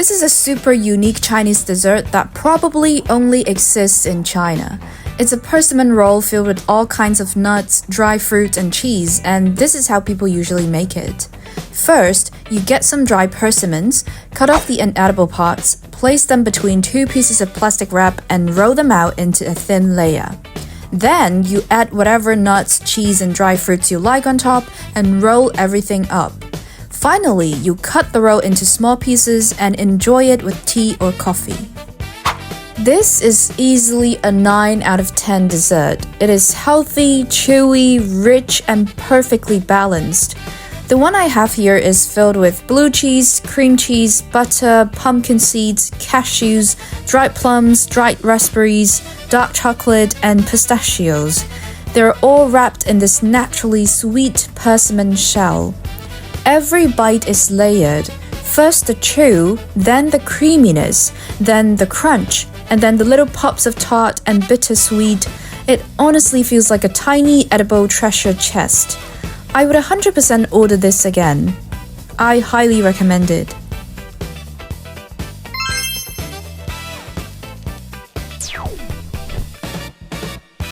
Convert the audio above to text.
This is a super unique Chinese dessert that probably only exists in China. It's a persimmon roll filled with all kinds of nuts, dry fruit, and cheese, and this is how people usually make it. First, you get some dry persimmons, cut off the inedible parts, place them between two pieces of plastic wrap, and roll them out into a thin layer. Then, you add whatever nuts, cheese, and dry fruits you like on top, and roll everything up. Finally, you cut the roll into small pieces and enjoy it with tea or coffee. This is easily a 9 out of 10 dessert. It is healthy, chewy, rich, and perfectly balanced. The one I have here is filled with blue cheese, cream cheese, butter, pumpkin seeds, cashews, dried plums, dried raspberries, dark chocolate, and pistachios. They're all wrapped in this naturally sweet persimmon shell. Every bite is layered. First the chew, then the creaminess, then the crunch, and then the little pops of tart and bittersweet. It honestly feels like a tiny edible treasure chest. I would 100% order this again. I highly recommend it.